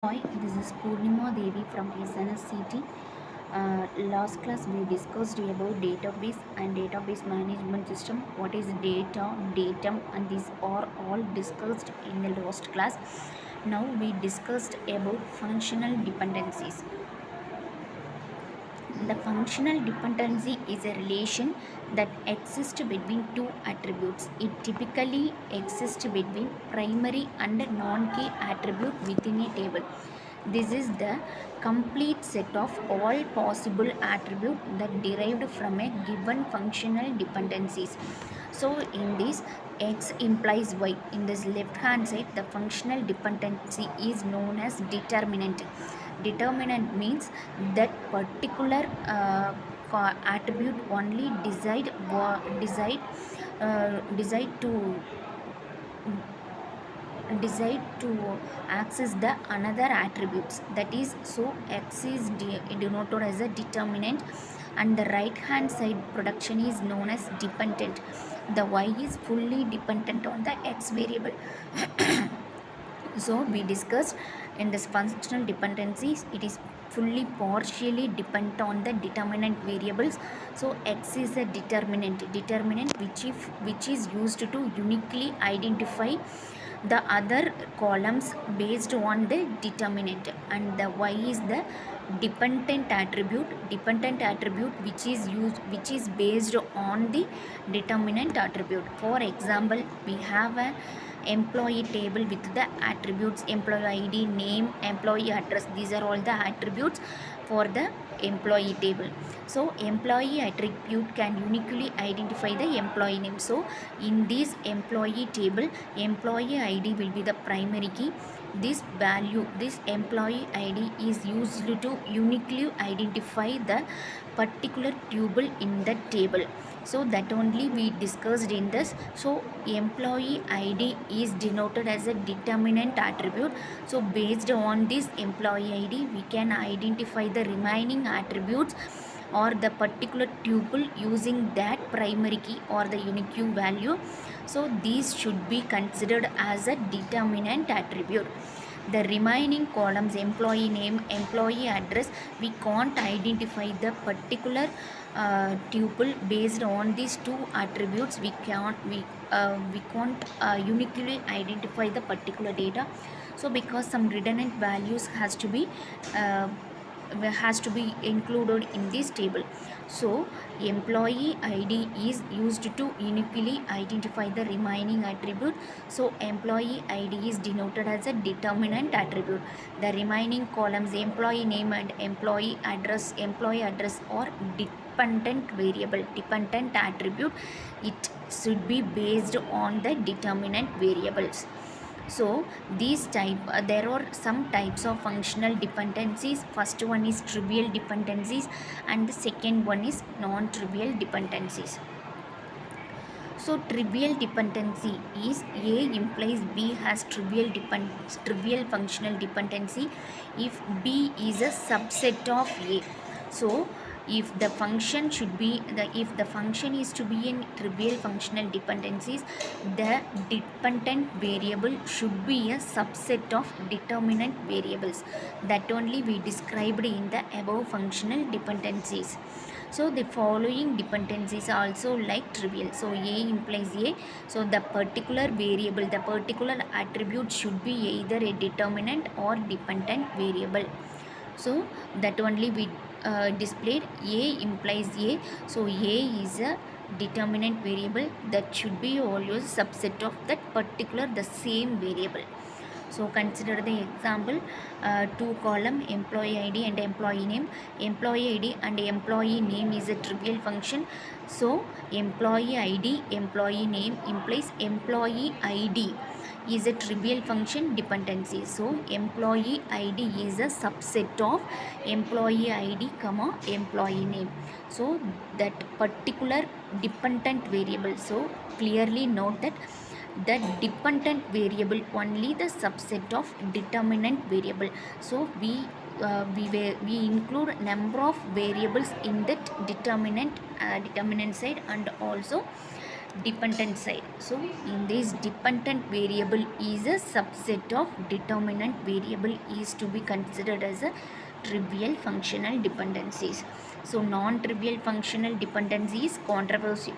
Hi, this is Purnima Devi from SNSCT. Last class we discussed about database and database management system. What is data, datum, and these are all discussed in the last class. Now we discussed about functional dependencies. The functional dependency is a relation that exists between two attributes. It typically exists between primary and non-key attribute within a table. This is the complete set of all possible attributes that derived from a given functional dependencies. So in this, x implies y. In this left hand side, the functional dependency is known as determinant. Determinant means that particular attribute only decide to decide to access the another attributes. That is, so x is denoted as a determinant, and the right hand side production is known as dependent. The y is fully dependent on the x variable. So we discussed in this functional dependencies, it is fully partially dependent on the determinant variables. So x is a determinant which is used to uniquely identify the other columns based on the determinant, and the y is the dependent attribute which is based on the determinant attribute. For example, we have a employee table with the attributes employee id, name, employee address. These are all the attributes for the employee table. So employee attribute can uniquely identify the employee name. So in this employee table, employee id will be the primary key. This value, this employee id is used to uniquely identify the particular tuple in the table. So that only we discussed in this. So employee id is denoted as a determinant attribute. So based on this employee id, we can identify the remaining attributes or the particular tuple using that primary key or the unique value. So these should be considered as a determinant attribute. The remaining columns, employee name, employee address, we can't identify the particular tuple based on these two attributes. We can't uniquely identify the particular data. So because some redundant values uh, has to be included in this table. So employee id is used to uniquely identify the remaining attribute. So employee id is denoted as a determinant attribute. The remaining columns, employee name and employee address or dependent attribute. It should be based on the determinant variables. So there are some types of functional dependencies. First one is trivial dependencies, and the second one is non-trivial dependencies. So trivial dependency is A implies B has trivial functional dependency if B is a subset of A. So if the function is to be in trivial functional dependencies, the dependent variable should be a subset of determinant variables. That only we described in the above functional dependencies. So the following dependencies are also like trivial. So A implies A. So the particular variable, the particular attribute should be either a determinant or dependent variable. So that only we displayed. A implies A. So A is a determinant variable that should be always subset of that particular the same variable. So consider the example, two column employee id and employee name. Employee id and employee name is a trivial function. So employee id, employee name implies employee id is a trivial function dependency. So employee id is a subset of employee id comma employee name. So that particular dependent variable. So clearly note that the dependent variable only the subset of determinant variable. So we include number of variables in that determinant side, and also dependent side. So in this, dependent variable is a subset of determinant variable, is to be considered as a trivial functional dependencies. So non-trivial functional dependency is controversy